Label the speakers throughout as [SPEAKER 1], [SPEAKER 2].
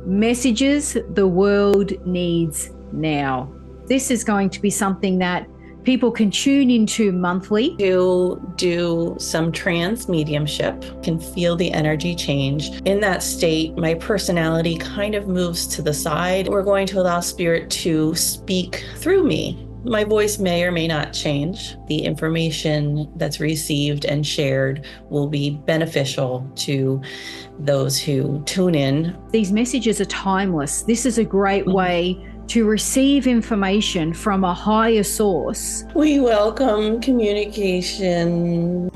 [SPEAKER 1] Messages the world needs now. This is going to be something that people can tune into monthly.
[SPEAKER 2] Do some trance mediumship, can feel the energy change. In that state, my personality kind of moves to the side. We're going to allow spirit to speak through me. My voice may or may not change. The information that's received and shared will be beneficial to those who tune in.
[SPEAKER 1] These messages are timeless. This is a great way to receive information from a higher source.
[SPEAKER 2] We welcome communication.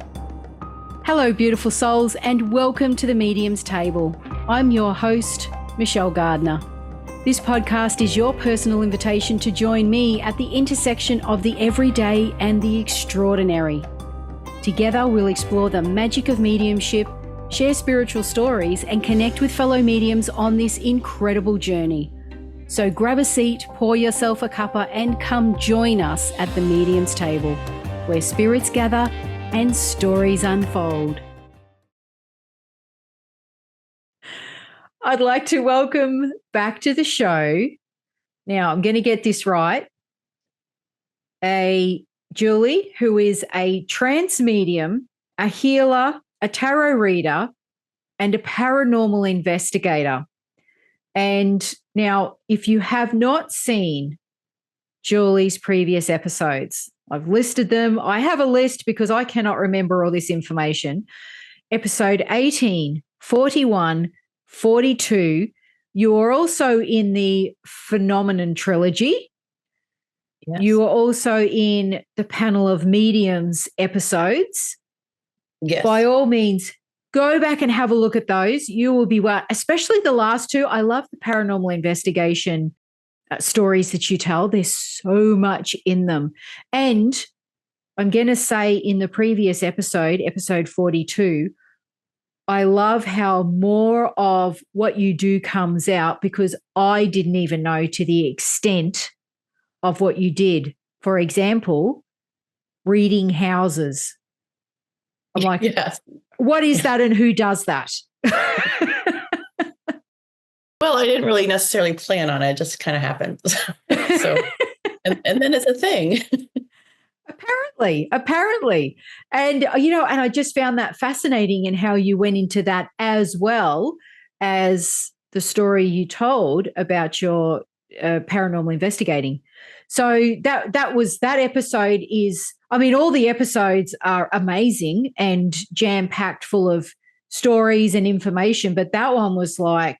[SPEAKER 1] Hello, beautiful souls, and welcome to the Medium's Table. I'm your host, Michelle Gardner. This podcast is your personal invitation to join me at the intersection of the everyday and the extraordinary. Together, we'll explore the magic of mediumship, share spiritual stories, and connect with fellow mediums on this incredible journey. So grab a seat, pour yourself a cuppa, and come join us at the Medium's Table, where spirits gather and stories unfold. I'd like to welcome back to the show. Now, I'm going to get this right. Julie, who is a trance medium, a healer, a tarot reader, and a paranormal investigator. And now, if you have not seen Julie's previous episodes, I've listed them. I have a list because I cannot remember all this information. Episode 18, 41, 42. You are also in the Phenomenon trilogy.
[SPEAKER 2] Yes.
[SPEAKER 1] You are also in the Panel of Mediums episodes.
[SPEAKER 2] Yes.
[SPEAKER 1] By all means, go back and have a look at those. You will be well, especially the last two. I love the paranormal investigation stories that you tell. There's so much in them. And I'm going to say in the previous episode, episode 42, I love how more of what you do comes out because I didn't even know to the extent of what you did. For example, reading houses. I'm like,
[SPEAKER 2] yes.
[SPEAKER 1] What is that and who does that?
[SPEAKER 2] Well, I didn't really necessarily plan on it. It just kind of happened. So, and then it's a thing.
[SPEAKER 1] Apparently. And, and I just found that fascinating in how you went into that as well as the story you told about your paranormal investigating. So that episode is, all the episodes are amazing and jam-packed full of stories and information, but that one was like,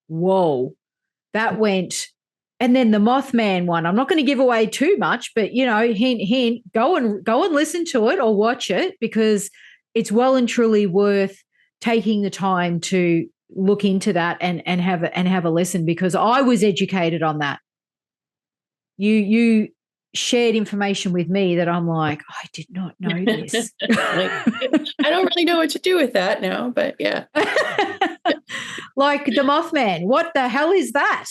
[SPEAKER 1] whoa, that went. And then the Mothman one, I'm not going to give away too much, but, hint, go and listen to it or watch it because it's well and truly worth taking the time to look into that and have a listen because I was educated on that. You shared information with me that I'm like, I did not know this.
[SPEAKER 2] I don't really know what to do with that now, but yeah.
[SPEAKER 1] Like the Mothman, what the hell is that?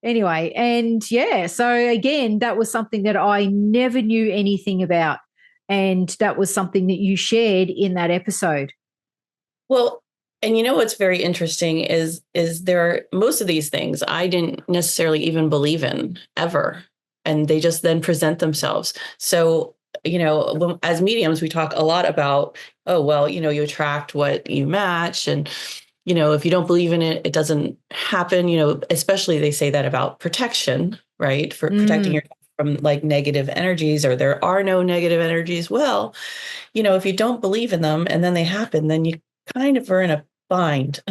[SPEAKER 1] Anyway, and yeah, so again, that was something that I never knew anything about. And that was something that you shared in that episode.
[SPEAKER 2] Well, and what's very interesting is there are most of these things I didn't necessarily even believe in ever. And they just then present themselves. So, as mediums, we talk a lot about, you attract what you match. And, if you don't believe in it, it doesn't happen, especially they say that about protection, right? For protecting yourself from like negative energies or there are no negative energies. Well, if you don't believe in them and then they happen, then you kind of are in a bind.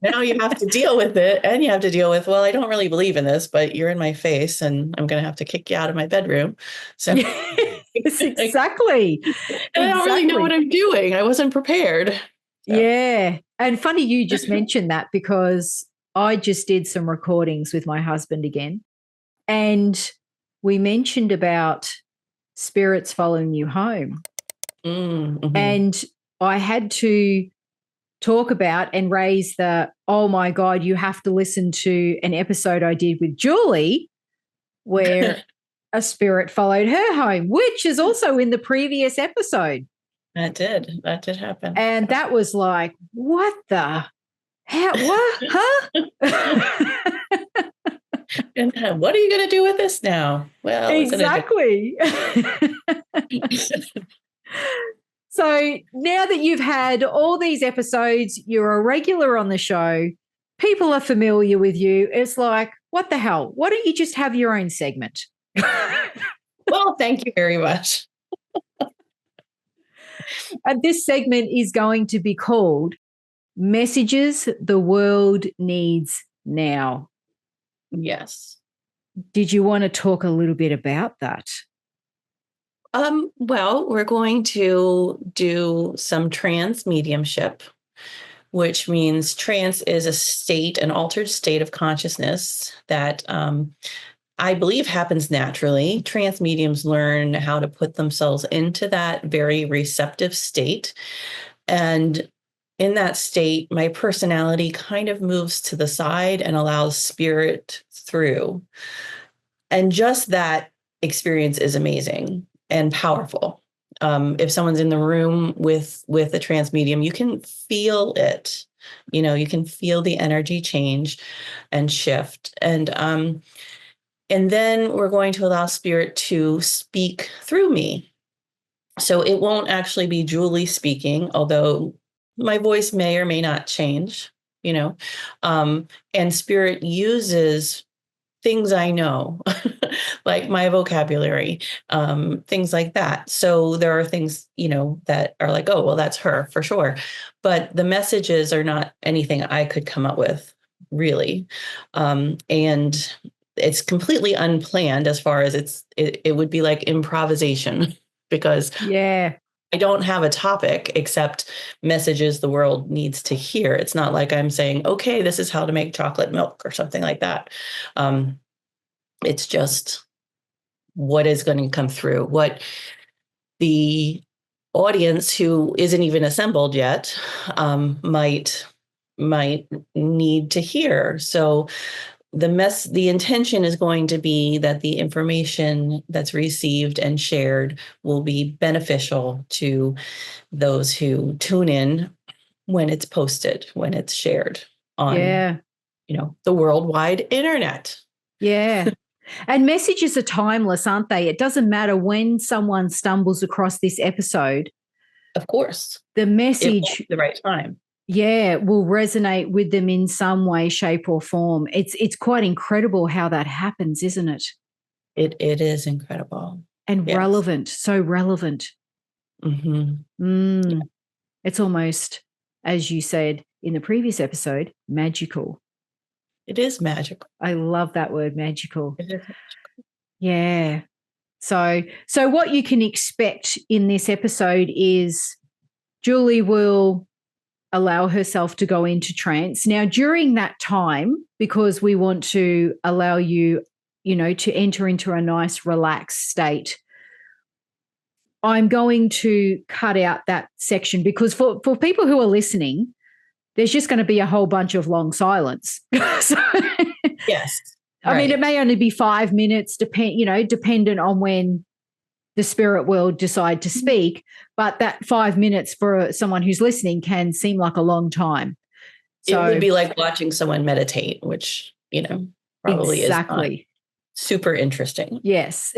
[SPEAKER 2] Now you have to deal with it and you have to deal with, well, I don't really believe in this, but you're in my face and I'm going to have to kick you out of my bedroom. So
[SPEAKER 1] yes, exactly.
[SPEAKER 2] And I don't really know what I'm doing. I wasn't prepared.
[SPEAKER 1] So. Yeah. And funny you just mentioned that because I just did some recordings with my husband again. And we mentioned about spirits following you home.
[SPEAKER 2] Mm-hmm.
[SPEAKER 1] And I had to talk about and raise oh my God, you have to listen to an episode I did with Julie where a spirit followed her home, which is also in the previous episode.
[SPEAKER 2] That did happen.
[SPEAKER 1] And that was like, what the? How, what? Huh?
[SPEAKER 2] And what are you going to do with this now? Well, it's an adventure.
[SPEAKER 1] Exactly. So now that you've had all these episodes, you're a regular on the show, people are familiar with you. It's like, what the hell? Why don't you just have your own segment?
[SPEAKER 2] Well, thank you very much.
[SPEAKER 1] And this segment is going to be called Messages the World Needs Now.
[SPEAKER 2] Yes.
[SPEAKER 1] Did you want to talk a little bit about that?
[SPEAKER 2] Well, we're going to do some trance mediumship, which means trance is a state, an altered state of consciousness that I believe happens naturally. Trance mediums learn how to put themselves into that very receptive state. And in that state, my personality kind of moves to the side and allows spirit through. And just that experience is amazing and powerful. If someone's in the room with a trance medium, you can feel it. You can feel the energy change and shift. And then we're going to allow spirit to speak through me. So it won't actually be Julie speaking, although my voice may or may not change. And spirit uses things I know, like my vocabulary, things like that. So there are things, that are like, oh, well, that's her for sure. But the messages are not anything I could come up with, really. And it's completely unplanned as far as it would be like improvisation because
[SPEAKER 1] Yeah.
[SPEAKER 2] I don't have a topic except messages the world needs to hear. It's not like I'm saying, okay, this is how to make chocolate milk or something like that. It's just what is going to come through, what the audience who isn't even assembled yet might need to hear. So the intention is going to be that the information that's received and shared will be beneficial to those who tune in when it's posted, when it's shared on,
[SPEAKER 1] Yeah.
[SPEAKER 2] the worldwide internet.
[SPEAKER 1] Yeah. And messages are timeless, aren't they? It doesn't matter when someone stumbles across this episode.
[SPEAKER 2] Of course.
[SPEAKER 1] The
[SPEAKER 2] It
[SPEAKER 1] message,
[SPEAKER 2] at the right time.
[SPEAKER 1] yeah, will resonate with them in some way, shape, or form. It's quite incredible how that happens, isn't it?
[SPEAKER 2] It is incredible.
[SPEAKER 1] And
[SPEAKER 2] Yes.
[SPEAKER 1] relevant, so relevant.
[SPEAKER 2] Mm-hmm.
[SPEAKER 1] It's almost, as you said in the previous episode, magical.
[SPEAKER 2] It is magical.
[SPEAKER 1] I love that word, magical.
[SPEAKER 2] It is magical.
[SPEAKER 1] Yeah. So what you can expect in this episode is Julie will allow herself to go into trance. Now, during that time, because we want to allow you, to enter into a nice, relaxed state, I'm going to cut out that section because for people who are listening, there's just going to be a whole bunch of long silence. So,
[SPEAKER 2] yes.
[SPEAKER 1] I mean, it may only be 5 minutes, dependent on when the spirit will decide to speak. But that 5 minutes for someone who's listening can seem like a long time. So
[SPEAKER 2] it would be like watching someone meditate, which, probably
[SPEAKER 1] exactly.
[SPEAKER 2] is not super interesting.
[SPEAKER 1] Yes,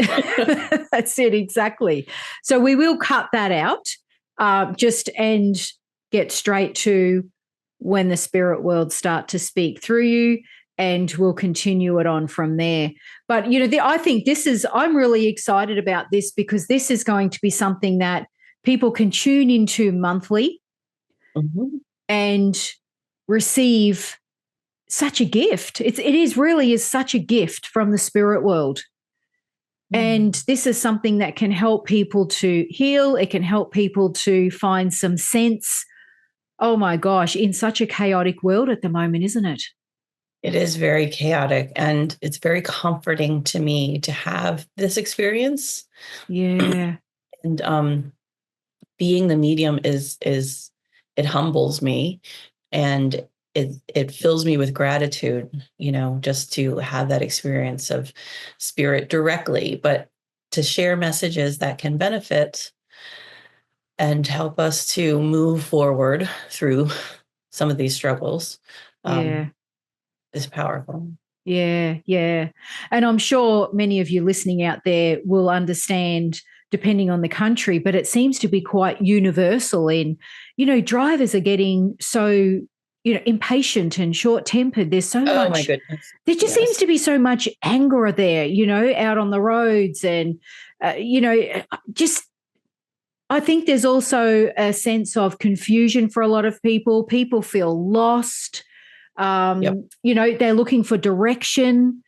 [SPEAKER 1] that's it. Exactly. So we will cut that out and get straight to when the spirit world start to speak through you, and we'll continue it on from there. But, I think I'm really excited about this because this is going to be something that people can tune into monthly and receive such a gift. It really is such a gift from the spirit world. And this is something that can help people to heal. It can help people to find some sense. Oh my gosh, in such a chaotic world at the moment, isn't it?
[SPEAKER 2] It is very chaotic, and it's very comforting to me to have this experience.
[SPEAKER 1] Yeah.
[SPEAKER 2] And being the medium it humbles me, and it fills me with gratitude, just to have that experience of spirit directly, but to share messages that can benefit and help us to move forward through some of these struggles
[SPEAKER 1] Yeah.
[SPEAKER 2] is powerful.
[SPEAKER 1] Yeah, yeah. And I'm sure many of you listening out there will understand, depending on the country, but it seems to be quite universal in, drivers are getting so, impatient and short tempered. There's so
[SPEAKER 2] Oh my
[SPEAKER 1] much,
[SPEAKER 2] goodness.
[SPEAKER 1] there just seems
[SPEAKER 2] Yes.
[SPEAKER 1] to be so much anger there, out on the roads. And, just, I think there's also a sense of confusion for a lot of people. People feel lost.
[SPEAKER 2] Yep.
[SPEAKER 1] They're looking for direction.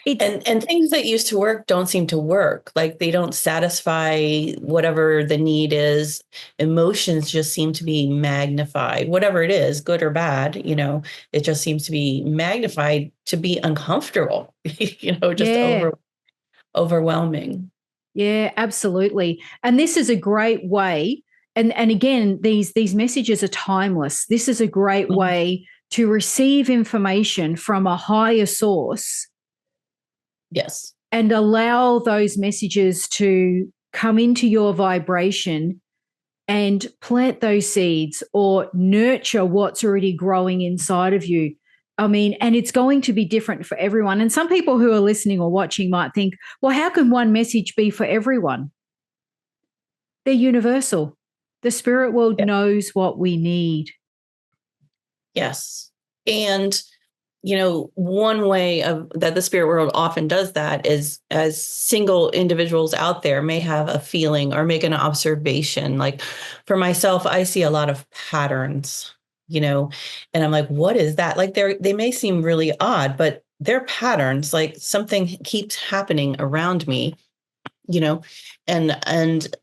[SPEAKER 2] And things that used to work don't seem to work. Like they don't satisfy whatever the need is. Emotions just seem to be magnified, whatever it is, good or bad, it just seems to be magnified to be uncomfortable, just
[SPEAKER 1] Yeah.
[SPEAKER 2] overwhelming.
[SPEAKER 1] Yeah, absolutely. And this is a great way. And again, these messages are timeless. This is a great
[SPEAKER 2] Mhm.
[SPEAKER 1] way to receive information from a higher source
[SPEAKER 2] Yes.
[SPEAKER 1] and allow those messages to come into your vibration and plant those seeds or nurture what's already growing inside of you. I mean, and it's going to be different for everyone. And some people who are listening or watching might think, well, how can one message be for everyone? They're universal. The spirit world
[SPEAKER 2] Yeah.
[SPEAKER 1] knows what we need.
[SPEAKER 2] Yes. And one way of that the spirit world often does that is as single individuals out there may have a feeling or make an observation. Like for myself, I see a lot of patterns, and I'm like, what is that? Like they may seem really odd, but they're patterns. Like something keeps happening around me, and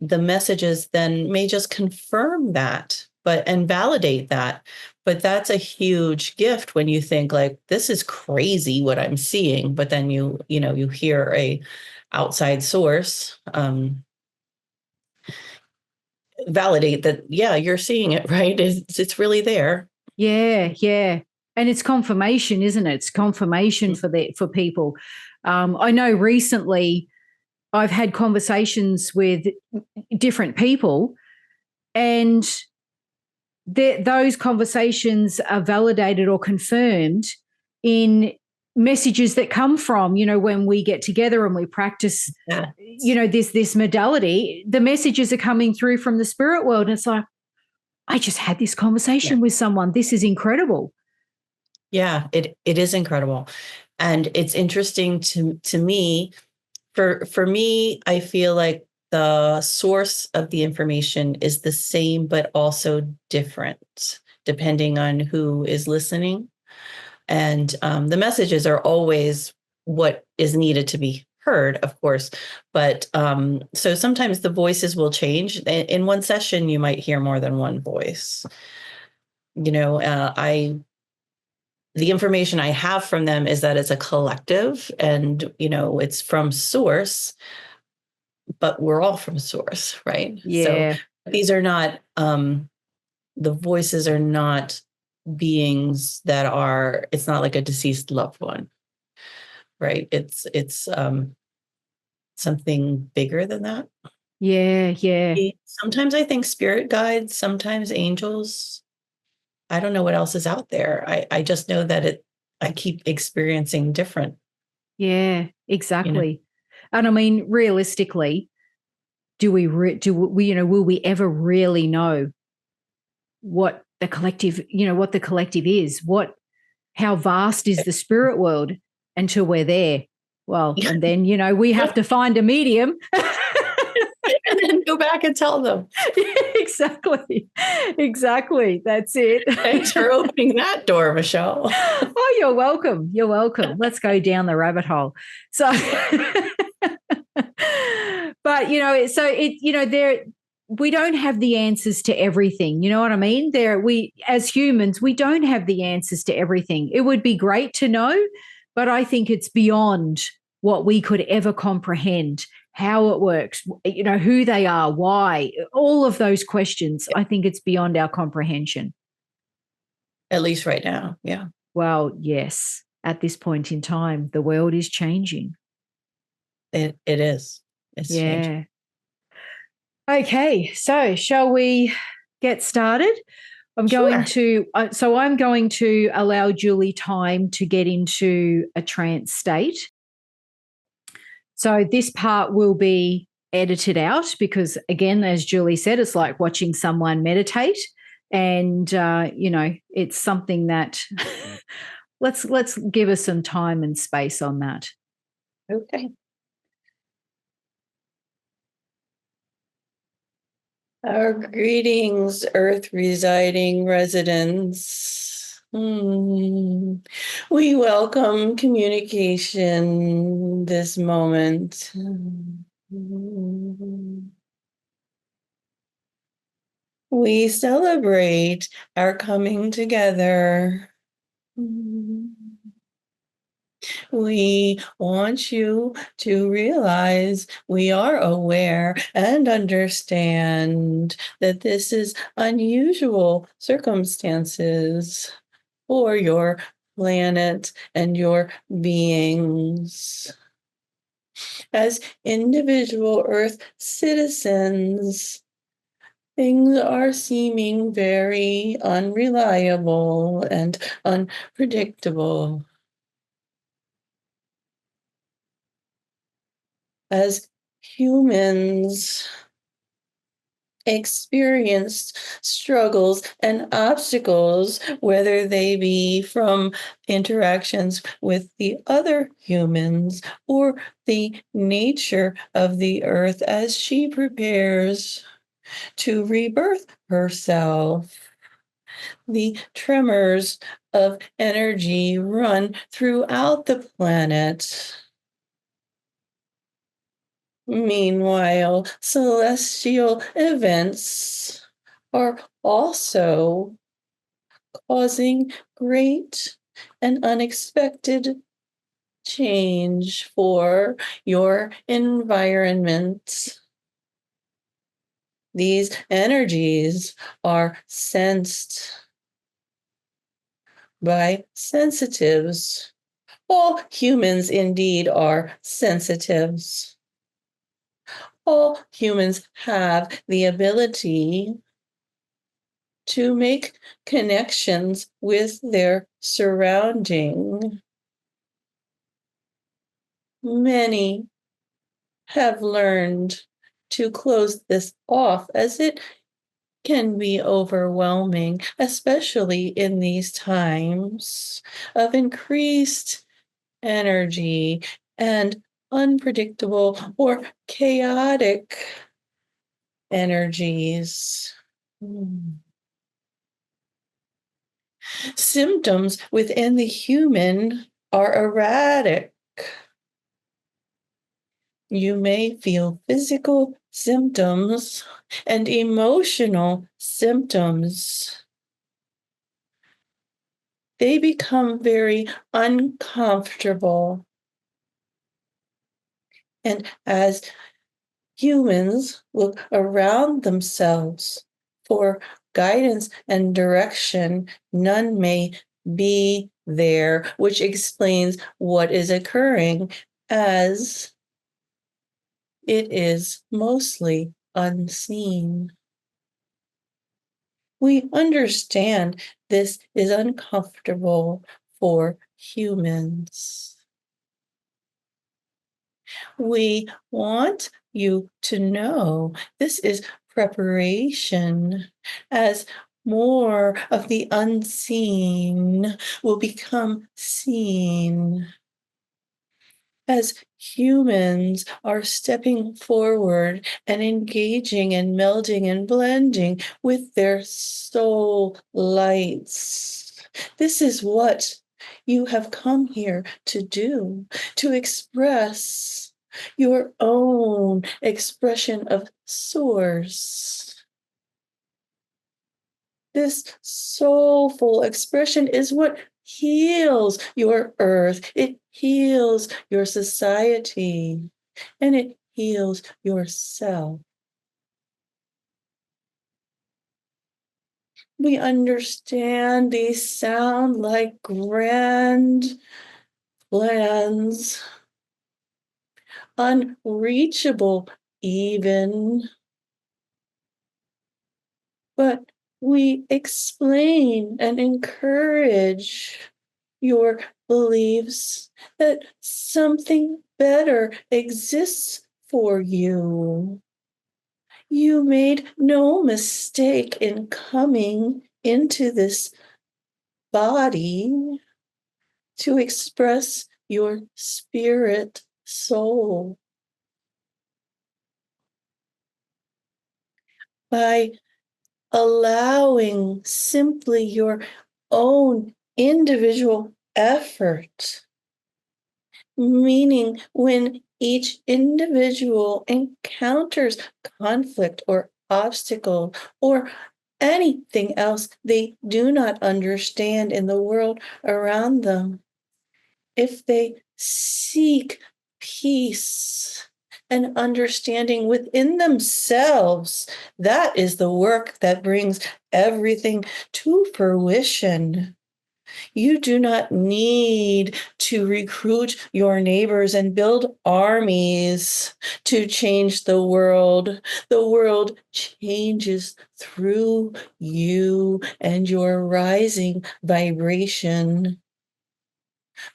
[SPEAKER 2] the messages then may just confirm that, and validate that. But that's a huge gift when you think like, this is crazy what I'm seeing, but then you hear a outside source validate that, yeah, you're seeing it, right? It's really there.
[SPEAKER 1] Yeah, yeah. And it's confirmation, isn't it? It's confirmation for people. I know recently I've had conversations with different people, and those conversations are validated or confirmed in messages that come from, when we get together and we practice,
[SPEAKER 2] Yeah.
[SPEAKER 1] this modality. The messages are coming through from the spirit world, and it's like, I just had this conversation with someone. This is incredible.
[SPEAKER 2] Yeah, it is incredible. And it's interesting to me. For me, I feel like the source of the information is the same, but also different depending on who is listening. And the messages are always what is needed to be heard, of course. But so sometimes the voices will change. In one session, you might hear more than one voice. The information I have from them is that it's a collective and, it's from source, but we're all from source, right? So
[SPEAKER 1] Yeah.
[SPEAKER 2] these are not, the voices are not beings that are, it's not like a deceased loved one, right? It's something bigger than that.
[SPEAKER 1] Yeah, yeah.
[SPEAKER 2] Sometimes I think spirit guides, sometimes angels. I don't know what else is out there. I just know that I keep experiencing different,
[SPEAKER 1] Yeah, exactly. And I mean, realistically, will we ever really know what the collective, what the collective is? How vast is the spirit world until we're there? Well, and then, we have to find a medium.
[SPEAKER 2] and then go back and tell them.
[SPEAKER 1] Exactly. Exactly. That's it.
[SPEAKER 2] Thanks for opening that door, Michelle.
[SPEAKER 1] Oh, you're welcome. You're welcome. Let's go down the rabbit hole. So, but we don't have the answers to everything. You know what I mean? We as humans, we don't have the answers to everything. It would be great to know, but I think it's beyond what we could ever comprehend. How it works, who they are, why, all of those questions. I think it's beyond our comprehension.
[SPEAKER 2] At least right now. Yeah.
[SPEAKER 1] Well, yes. At this point in time, the world is changing.
[SPEAKER 2] It is. It's changing.
[SPEAKER 1] Yeah. Okay, so shall we get started? I'm going to, so I'm going to allow Julie time to get into a trance state. So this part will be edited out because, again, as Julie said, it's like watching someone meditate. And, it's something that let's give us some time and space on that.
[SPEAKER 2] Okay. Our greetings, Earth residing residents. We welcome communication this moment. We celebrate our coming together. We want you to realize we are aware and understand that this is unusual circumstances for your planet and your beings. As individual Earth citizens, things are seeming very unreliable and unpredictable. As humans experienced struggles and obstacles, whether they be from interactions with the other humans or the nature of the earth as she prepares to rebirth herself. The tremors of energy run throughout the planet. Meanwhile, celestial events are also causing great and unexpected change for your environment. These energies are sensed by sensitives. All humans indeed are sensitives. All humans have the ability to make connections with their surrounding. Many have learned to close this off as it can be overwhelming, especially in these times of increased energy and unpredictable or chaotic energies. Symptoms within the human are erratic. You may feel physical symptoms and emotional symptoms. They become very uncomfortable. And as humans look around themselves for guidance and direction, none may be there, which explains what is occurring as it is mostly unseen. We understand this is uncomfortable for humans. We want you to know this is preparation as more of the unseen will become seen. As humans are stepping forward and engaging and melding and blending with their soul lights. This is what you have come here to do, to express your own expression of source. This soulful expression is what heals your earth. It heals your society, and it heals yourself. We understand these sound like grand plans, unreachable even, but We explain and encourage your beliefs that something better exists for you. You made no mistake in coming into this body to express your spirit soul. By allowing simply your own individual effort, meaning when each individual encounters conflict or obstacle or anything else they do not understand in the world around them, if they seek peace and understanding within themselves, that is the work that brings everything to fruition. You do not need to recruit your neighbors and build armies to change the world. The world changes through you and your rising vibration.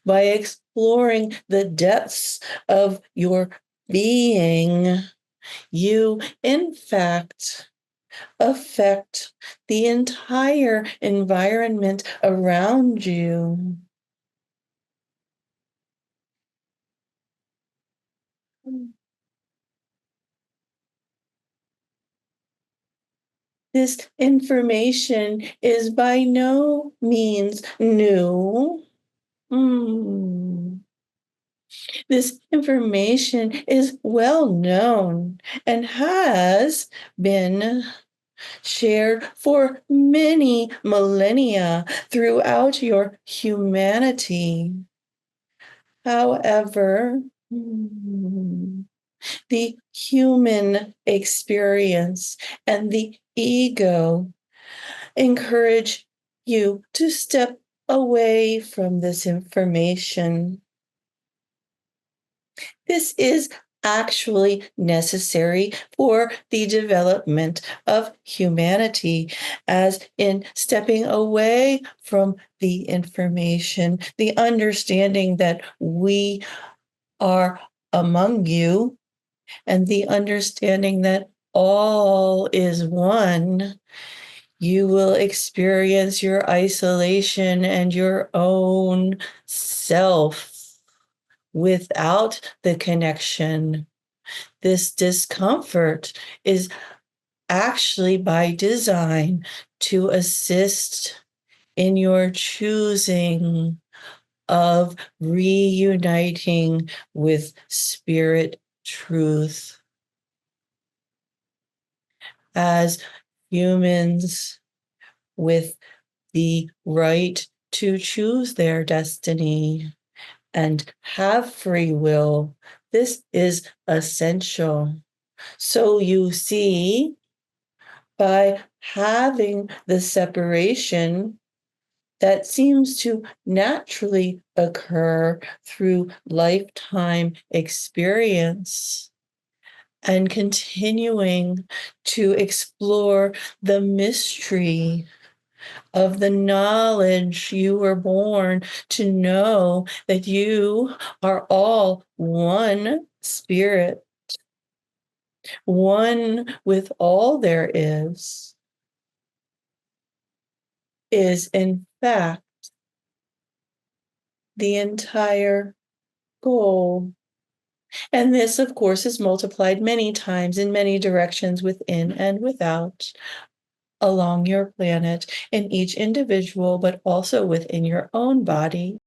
[SPEAKER 2] By exploring the depths of your being, you, in fact, affect the entire environment around you. This information is by no means new. This information is well known and has been shared for many millennia throughout your humanity. However, the human experience and the ego encourage you to step away from this information. This is actually necessary for the development of humanity, as in stepping away from the information, the understanding that we are among you, and the understanding that all is one. You will experience your isolation and your own self without the connection. This discomfort is actually by design to assist in your choosing of reuniting with spirit truth. As humans with the right to choose their destiny and have free will, this is essential. So you see, by having the separation that seems to naturally occur through lifetime experience and continuing to explore the mystery of the knowledge you were born to know, that you are all one spirit, one with all there is in fact the entire goal. And this, of course, is multiplied many times in many directions within and without along your planet, in each individual, but also within your own body.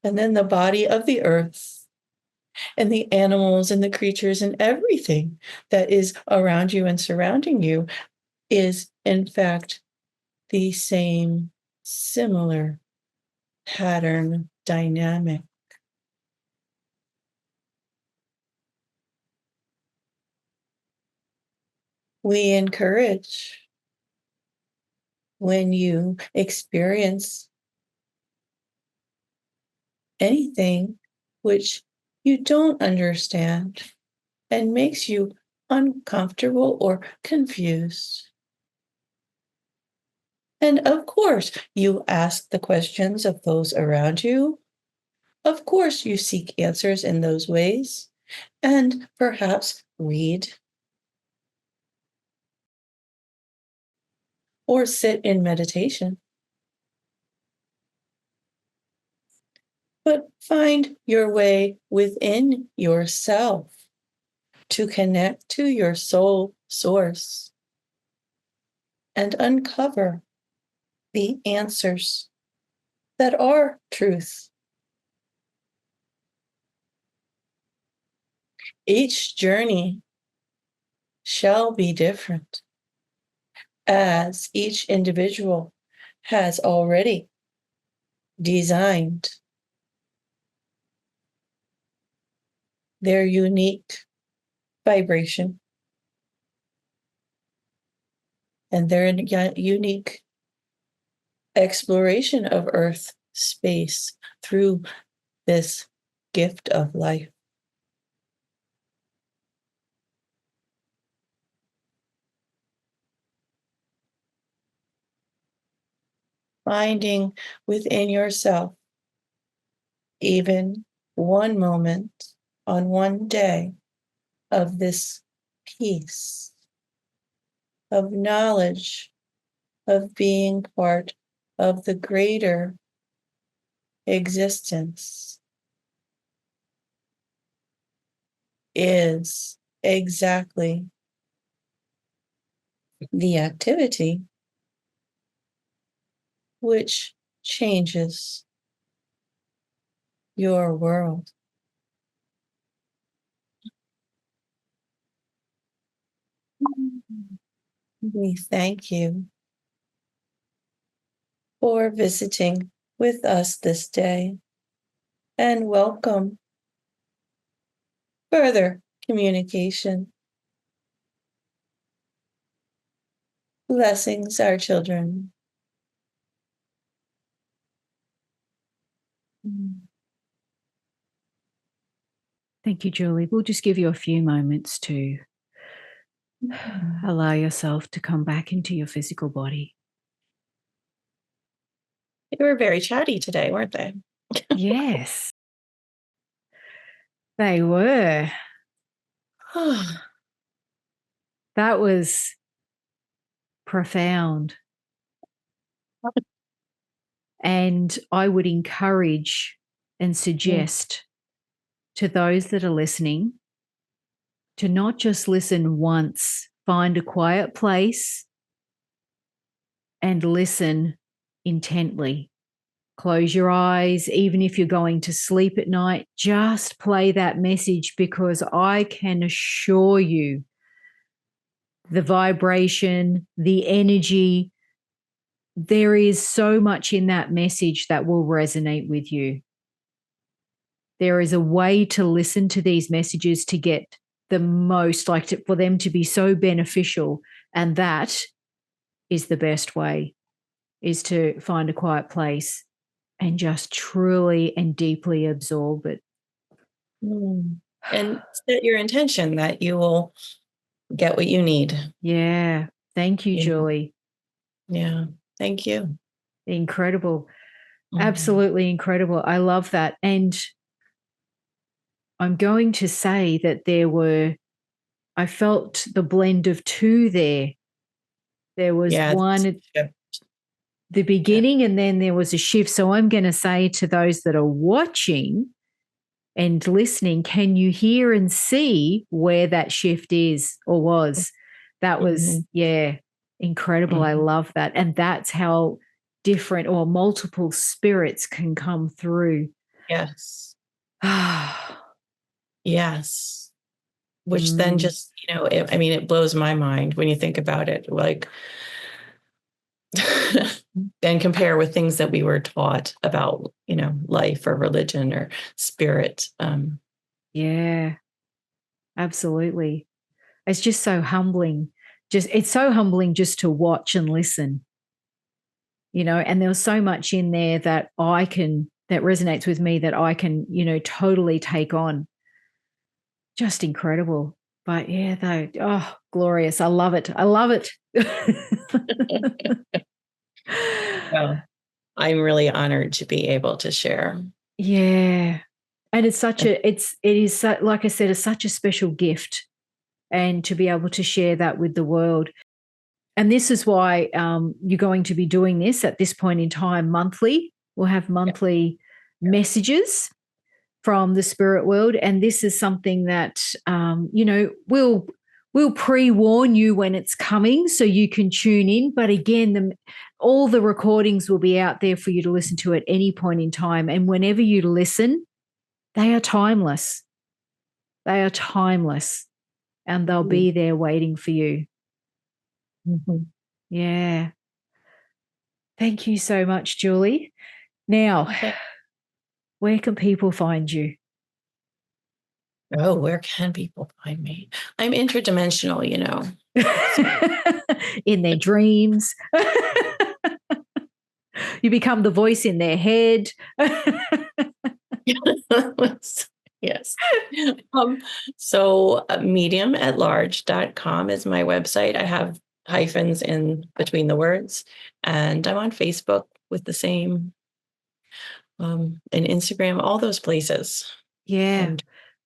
[SPEAKER 2] And then the body of the earth, and the animals and the creatures and everything that is around you and surrounding you is, in fact, the same similar pattern dynamic. We encourage, when you experience anything which you don't understand and makes you uncomfortable or confused, And of course, you ask the questions of those around you. Of course, you seek answers in those ways, and perhaps read or sit in meditation. But find your way within yourself to connect to your soul source and uncover the answers that are truth. Each journey shall be different, as each individual has already designed their unique vibration and their unique exploration of Earth space through this gift of life. Finding within yourself even one moment on one day of this peace, of knowledge, of being part of the greater existence is exactly the activity which changes your world. We thank you for visiting with us this day and welcome further communication. Blessings, our children.
[SPEAKER 1] Thank you, Julie. We'll just give you a few moments to allow yourself to come back into your physical body.
[SPEAKER 2] They were very chatty today, weren't they?
[SPEAKER 1] Yes, they were. That was profound. And I would encourage and suggest to those that are listening to not just listen once, find a quiet place and listen intently. Close your eyes, even if you're going to sleep at night, just play that message, because I can assure you the vibration, the energy, there is so much in that message that will resonate with you. There is a way to listen to these messages to get the most, for them to be so beneficial. And that is the best way, is to find a quiet place and just truly and deeply absorb it.
[SPEAKER 2] And set your intention that you will get what you need.
[SPEAKER 1] Yeah. Thank you, Julie.
[SPEAKER 2] Yeah. Thank you.
[SPEAKER 1] Incredible. Absolutely incredible. I love that. And I'm going to say that I felt the blend of two there. There was one at the beginning, and then there was a shift. So I'm going to say to those that are watching and listening, can you hear and see where that shift is or was? That was, incredible. I love that. And that's how different or multiple spirits can come through.
[SPEAKER 2] Yes. Yes. Which then just, it blows my mind when you think about it, like, and compare with things that we were taught about, life or religion or spirit.
[SPEAKER 1] Yeah, absolutely. It's just so humbling. It's so humbling just to watch and listen, and there was so much in there that that resonates with me, that I can, totally take on. Just incredible. But yeah, glorious. I love it. I love it.
[SPEAKER 2] Well, I'm really honored to be able to share.
[SPEAKER 1] Yeah. And it's like I said, it's such a special gift, and to be able to share that with the world. And this is why you're going to be doing this at this point in time monthly. We'll have monthly messages from the spirit world. And this is something that, we'll pre-warn you when it's coming so you can tune in. But again, all the recordings will be out there for you to listen to at any point in time. And whenever you listen, they are timeless. They are timeless. And they'll be there waiting for you.
[SPEAKER 2] Mm-hmm.
[SPEAKER 1] Yeah. Thank you so much, Julie. Now, where can people find you?
[SPEAKER 2] Oh, where can people find me? I'm interdimensional,
[SPEAKER 1] In their dreams. You become the voice in their head.
[SPEAKER 2] Yes. So mediumatlarge.com is my website. I have hyphens in between the words, and I'm on Facebook with the same, and Instagram, all those places.
[SPEAKER 1] Yeah.
[SPEAKER 2] And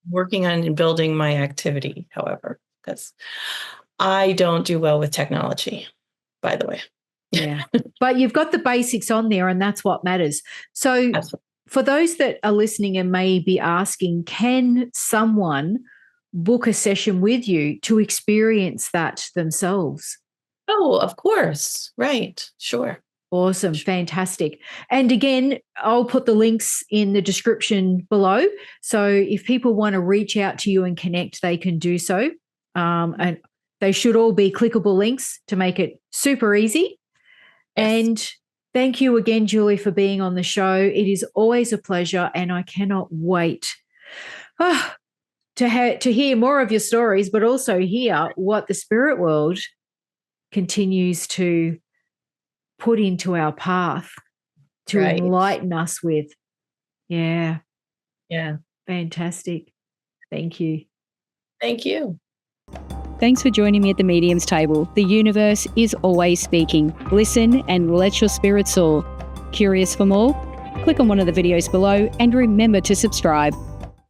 [SPEAKER 2] working on building my activity, however, because I don't do well with technology, by the way.
[SPEAKER 1] Yeah. But you've got the basics on there, and that's what matters. So Absolutely. For those that are listening and may be asking, can someone book a session with you to experience that themselves?
[SPEAKER 2] Oh, of course. Right. Sure.
[SPEAKER 1] Awesome. Fantastic. And again, I'll put the links in the description below. So if people want to reach out to you and connect, they can do so. And they should all be clickable links to make it super easy. Yes. And thank you again, Julie, for being on the show. It is always a pleasure, and I cannot wait to hear more of your stories, but also hear what the spirit world continues to put into our path to enlighten us with. Yeah.
[SPEAKER 2] Yeah.
[SPEAKER 1] Fantastic. Thank you.
[SPEAKER 2] Thank you.
[SPEAKER 3] Thanks for joining me at the Medium's Table. The universe is always speaking. Listen and let your spirit soar. Curious for more? Click on one of the videos below and remember to subscribe.